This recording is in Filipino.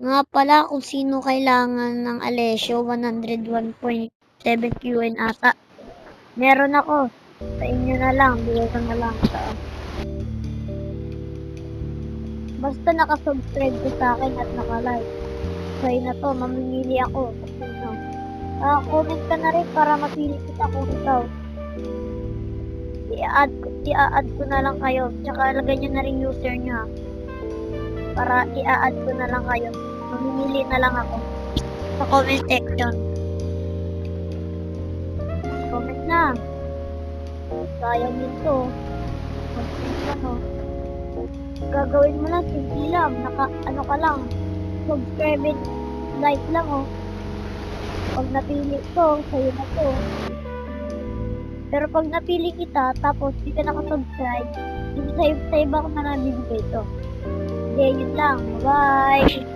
Nga pala kung sino kailangan ng Alessio 101.7 QN ata. Meron ako. Sa inyo na lang, bigay ko na lang sa basta nakasubscribe ko sa akin at nakalike. Try na to, mamimili ako kung sino. Comment ka na rin para mapili kita kung ikaw. I-add ko na lang kayo. Tsaka lagay nyo na rin user nyo ha. Para i-add ko na lang kayo. Mamimili na lang ako. Sa comment section. Comment na. Sayang dito. Comment ka no. Gagawin mo lang, simple lang. Ano ka lang. Subscribe and like lang oh. Pag napili ko, sa'yo na to. Pero pag napili kita, tapos di ka nakasubscribe, sa iba ko na nabibigay to. Okay, yun lang. Bye!